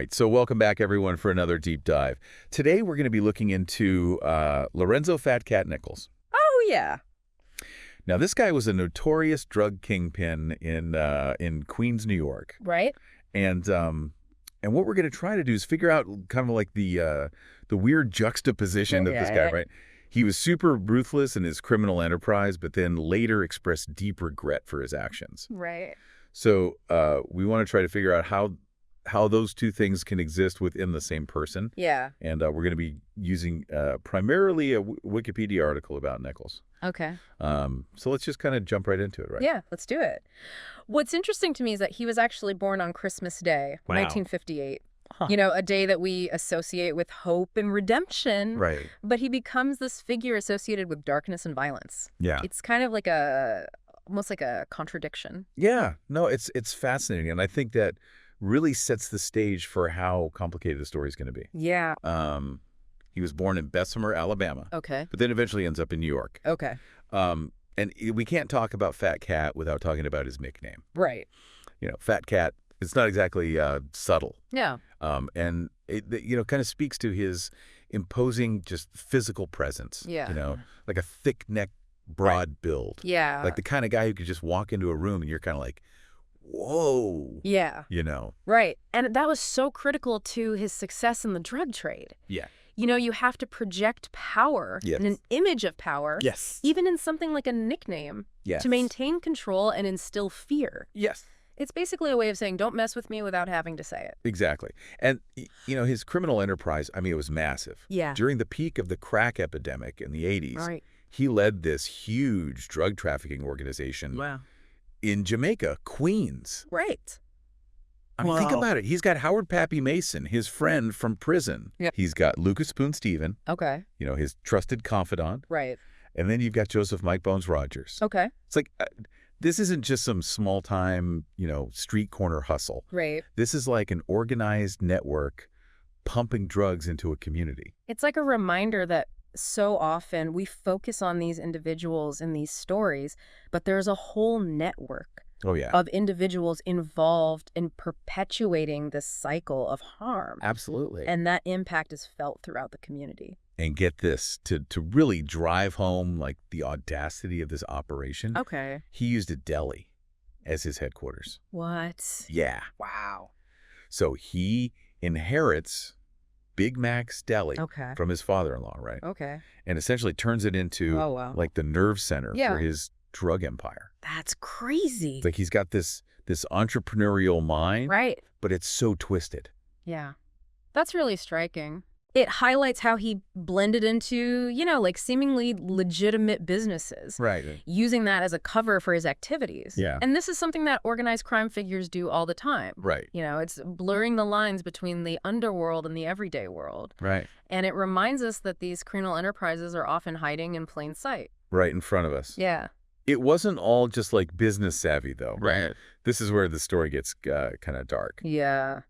right, so welcome back, everyone, for another deep dive. Today, we're going to be looking into Lorenzo Fat Cat Nichols. Oh, yeah. Now, this guy was a notorious drug kingpin in Queens, New York. Right. And what we're going to try to do is figure out kind of like the weird juxtaposition of this guy, right? He was super ruthless in his criminal enterprise, but then later expressed deep regret for his actions. Right. So we want to try to figure out how those two things can exist within the same person. Yeah. And we're going to be using primarily a Wikipedia article about Nichols. Okay. So let's just kind of jump right into it, right? Yeah, let's do it. What's interesting to me is that he was actually born on Christmas Day, 1958. Huh. You know, a day that we associate with hope and redemption. Right. But he becomes this figure associated with darkness and violence. Yeah. It's kind of like almost like a contradiction. Yeah. No, it's fascinating. And I think that really sets the stage for how complicated the story is going to be. Yeah. He was born in Bessemer, Alabama. Okay. But then eventually ends up in New York. Okay. And we can't talk about Fat Cat without talking about his nickname. Right. You know, Fat Cat, it's not exactly subtle. Yeah. And it, you know, kind of speaks to his imposing just physical presence. Yeah. You know, like a thick neck, broad build. Yeah. Like the kind of guy who could just walk into a room and you're kind of like, whoa. Yeah. You know. Right. And that was so critical to his success in the drug trade. Yeah. You know, you have to project power and an image of power, even in something like a nickname, to maintain control and instill fear. Yes. It's basically a way of saying, don't mess with me without having to say it. Exactly. And, you know, his criminal enterprise, I mean, it was massive. Yeah. During the peak of the crack epidemic in the 80s, he led this huge drug trafficking organization in Jamaica, Queens. Right. I mean, think about it. He's got Howard Pappy Mason, his friend from prison. Yeah. He's got Lucas Spoon Steven. Okay. You know, his trusted confidant. Right. And then you've got Joseph Mike Bones Rogers. Okay. It's like, this isn't just some small-time, you know, street corner hustle. Right. This is like an organized network pumping drugs into a community. It's like a reminder that so often we focus on these individuals in these stories, but there's a whole network of individuals involved in perpetuating this cycle of harm. Absolutely. And that impact is felt throughout the community. And get this, to really drive home like the audacity of this operation, he used a deli as his headquarters. What? Yeah. Wow. So he inherits Big Mac's deli from his father-in-law, right? Okay. And essentially turns it into like the nerve center for his drug empire. That's crazy. It's like he's got this entrepreneurial mind, but it's so twisted. Yeah. That's really striking. It highlights how he blended into, you know, like seemingly legitimate businesses. Right. Using that as a cover for his activities. Yeah. And this is something that organized crime figures do all the time. Right. You know, it's blurring the lines between the underworld and the everyday world. Right. And it reminds us that these criminal enterprises are often hiding in plain sight. Right in front of us. Yeah. It wasn't all just like business savvy, though. Right. This is where the story gets kind of dark. Yeah.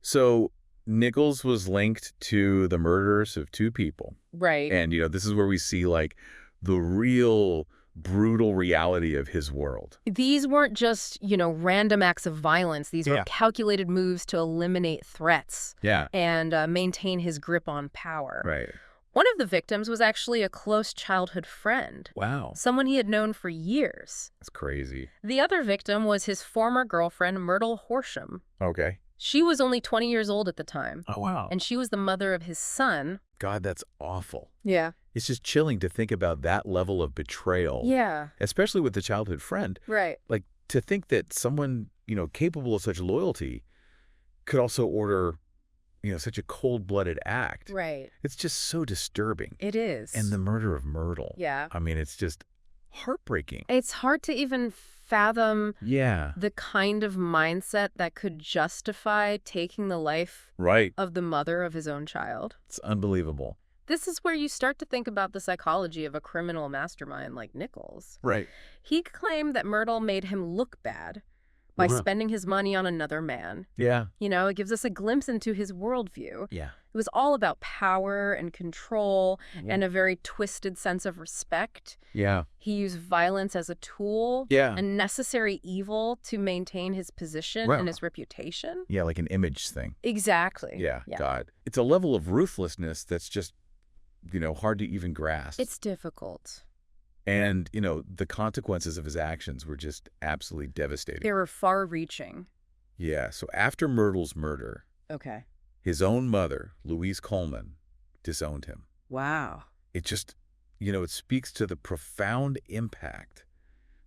So Nichols was linked to the murders of two people. Right. And, you know, this is where we see like the real brutal reality of his world. These weren't just, you know, random acts of violence. These were calculated moves to eliminate threats and maintain his grip on power. Right. One of the victims was actually a close childhood friend. Wow. Someone he had known for years. That's crazy. The other victim was his former girlfriend, Myrtle Horsham. Okay. She was only 20 years old at the time. Oh, wow. And she was the mother of his son. God, that's awful. Yeah. It's just chilling to think about that level of betrayal. Yeah. Especially with the childhood friend. Right. Like, to think that someone, you know, capable of such loyalty could also order, you know, such a cold-blooded act. Right. It's just so disturbing. It is. And the murder of Myrtle. Yeah. I mean, it's just heartbreaking. It's hard to even fathom Yeah. the kind of mindset that could justify taking the life Right. of the mother of his own child. It's unbelievable. This is where you start to think about the psychology of a criminal mastermind like Nichols. Right. He claimed that Myrtle made him look bad by spending his money on another man. Yeah. You know, it gives us a glimpse into his worldview. Yeah. It was all about power and control and a very twisted sense of respect. Yeah. He used violence as a tool, a necessary evil to maintain his position and his reputation. Yeah, like an image thing. Exactly. Yeah, God. It's a level of ruthlessness that's just, hard to even grasp. It's difficult. And, the consequences of his actions were just absolutely devastating. They were far-reaching. Yeah, so after Myrtle's murder, his own mother, Louise Coleman, disowned him. Wow. It just, it speaks to the profound impact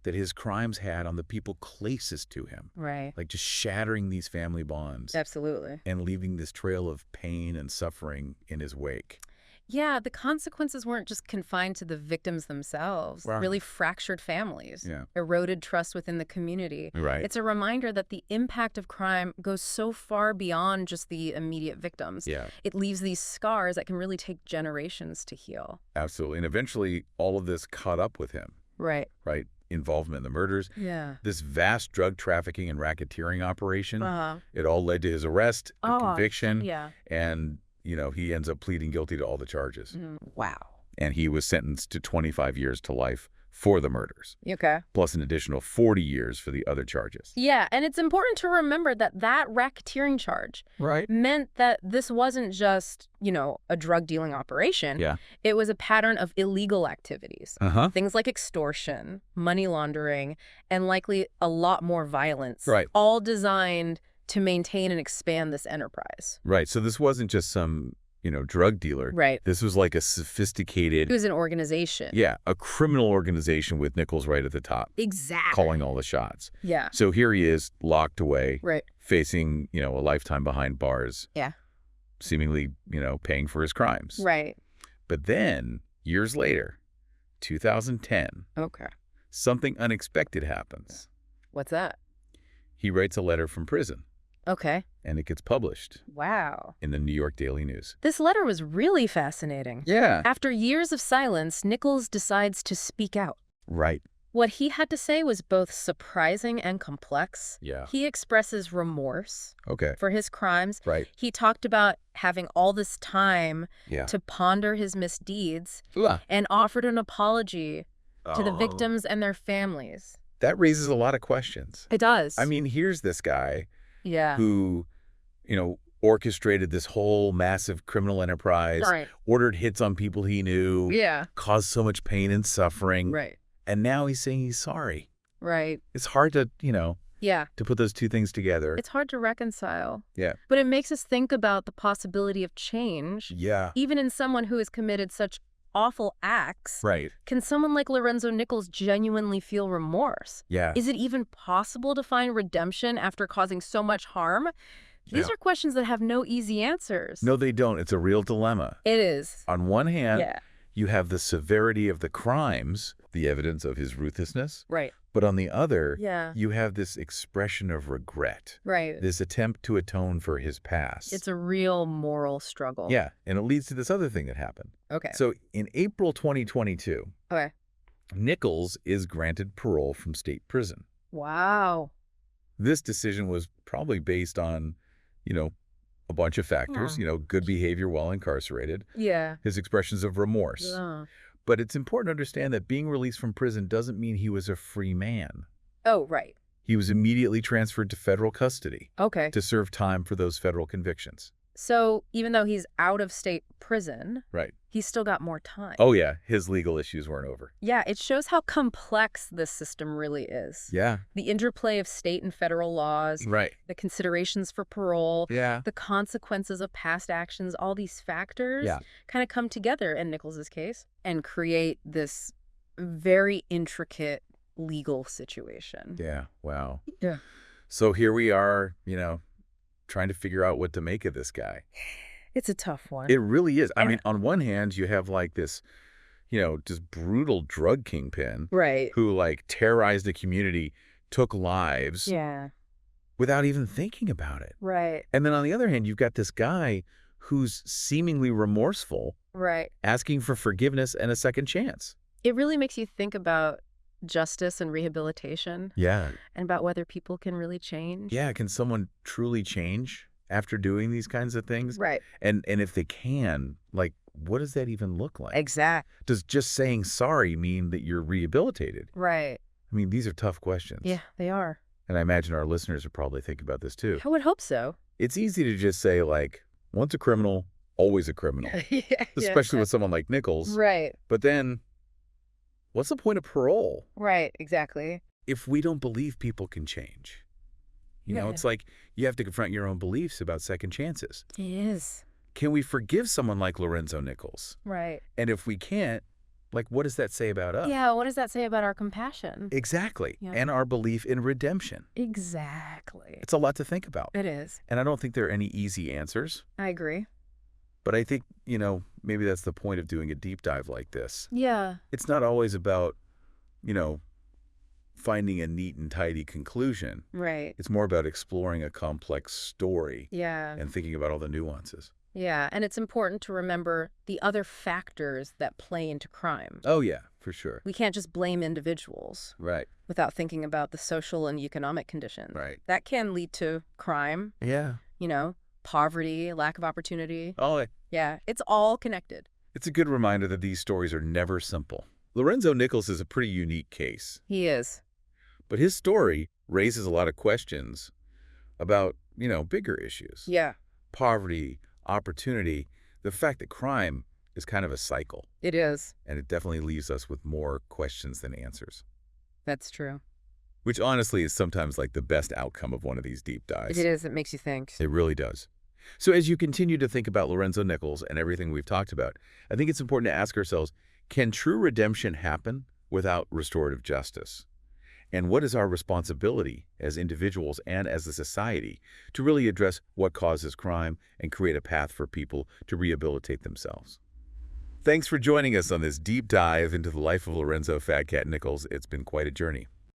that his crimes had on the people closest to him. Right. Like just shattering these family bonds. Absolutely. And leaving this trail of pain and suffering in his wake. Yeah, the consequences weren't just confined to the victims themselves. Right. Really fractured families. Yeah. Eroded trust within the community. Right. It's a reminder that the impact of crime goes so far beyond just the immediate victims. Yeah. It leaves these scars that can really take generations to heal. Absolutely. And eventually all of this caught up with him. Right. Right. Involvement in the murders. Yeah. This vast drug trafficking and racketeering operation. It all led to his arrest, conviction. Yeah. And he ends up pleading guilty to all the charges. Wow. And he was sentenced to 25 years to life for the murders. Okay. Plus an additional 40 years for the other charges. Yeah, and it's important to remember that racketeering charge meant that this wasn't just, a drug dealing operation. Yeah. It was a pattern of illegal activities. Things like extortion, money laundering, and likely a lot more violence. Right. All designed to maintain and expand this enterprise. Right. So this wasn't just some, drug dealer. Right. This was like a sophisticated... It was an organization. Yeah, a criminal organization with Nichols right at the top. Exactly. Calling all the shots. Yeah. So here he is, locked away. Right. Facing, a lifetime behind bars. Yeah. Seemingly, paying for his crimes. Right. But then, years later, 2010... Okay. Something unexpected happens. What's that? He writes a letter from prison. Okay. And it gets published. Wow. In the New York Daily News. This letter was really fascinating. Yeah. After years of silence, Nichols decides to speak out. Right. What he had to say was both surprising and complex. Yeah. He expresses remorse for his crimes. Right. He talked about having all this time to ponder his misdeeds and offered an apology to the victims and their families. That raises a lot of questions. It does. I mean, here's this guy who, orchestrated this whole massive criminal enterprise, ordered hits on people he knew, caused so much pain and suffering. Right. And now he's saying he's sorry. Right. It's hard to, to put those two things together. It's hard to reconcile. Yeah. But it makes us think about the possibility of change. Yeah. Even in someone who has committed such awful acts. Right. Can someone like Lorenzo Nichols genuinely feel remorse? Yeah. Is it even possible to find redemption after causing so much harm? These are questions that have no easy answers. No, they don't. It's a real dilemma. It is. On one hand, you have the severity of the crimes, the evidence of his ruthlessness. Right. But on the other, you have this expression of regret. Right. This attempt to atone for his past. It's a real moral struggle. Yeah. And it leads to this other thing that happened. Okay. So in April 2022, Nichols is granted parole from state prison. Wow. This decision was probably based on, a bunch of factors, good behavior while incarcerated. Yeah. His expressions of remorse. Yeah. But it's important to understand that being released from prison doesn't mean he was a free man. Oh, right. He was immediately transferred to federal custody. Okay. To serve time for those federal convictions. So even though he's out of state prison, he's still got more time. Oh, yeah. His legal issues weren't over. Yeah, it shows how complex this system really is. Yeah. The interplay of state and federal laws. Right. The considerations for parole. Yeah. The consequences of past actions. All these factors kind of come together in Nichols's case and create this very intricate legal situation. Yeah. Wow. Yeah. So here we are, trying to figure out what to make of this guy. It's a tough one. It really is. I mean, on one hand, you have like this, just brutal drug kingpin. Right. Who like terrorized the community, took lives. Yeah. Without even thinking about it. Right. And then on the other hand, you've got this guy who's seemingly remorseful. Right. Asking for forgiveness and a second chance. It really makes you think about justice and rehabilitation. Yeah. And about whether people can really change. Yeah. Can someone truly change after doing these kinds of things? Right. And if they can, like, what does that even look like? Exactly. Does just saying sorry mean that you're rehabilitated? Right. I mean, these are tough questions. Yeah, they are. And I imagine our listeners are probably thinking about this too. I would hope so. It's easy to just say, like, once a criminal, always a criminal. Yeah. Especially with someone like Nichols. Right. But then, what's the point of parole? Right, exactly. If we don't believe people can change. You know, it's like you have to confront your own beliefs about second chances. It is. Can we forgive someone like Lorenzo Nichols? Right. And if we can't, like, what does that say about us? Yeah, what does that say about our compassion? Exactly. Yeah. And our belief in redemption. Exactly. It's a lot to think about. It is. And I don't think there are any easy answers. I agree. But I think, you know, maybe that's the point of doing a deep dive like this. Yeah. It's not always about, you know, finding a neat and tidy conclusion. Right. It's more about exploring a complex story. Yeah. And thinking about all the nuances. Yeah, and it's important to remember the other factors that play into crime. Oh, yeah, for sure. We can't just blame individuals. Right. Without thinking about the social and economic conditions. Right. That can lead to crime. Yeah. You know, poverty, lack of opportunity. Oh, yeah, it's all connected. It's a good reminder that these stories are never simple. Lorenzo Nichols is a pretty unique case. He is. But his story raises a lot of questions about, you know, bigger issues. Yeah. Poverty, opportunity, the fact that crime is kind of a cycle. It is. And it definitely leaves us with more questions than answers. That's true. Which honestly is sometimes like the best outcome of one of these deep dives. It is. It makes you think. It really does. So as you continue to think about Lorenzo Nichols and everything we've talked about, I think it's important to ask ourselves, can true redemption happen without restorative justice? And what is our responsibility as individuals and as a society to really address what causes crime and create a path for people to rehabilitate themselves? Thanks for joining us on this deep dive into the life of Lorenzo "Fat Cat" Nichols. It's been quite a journey.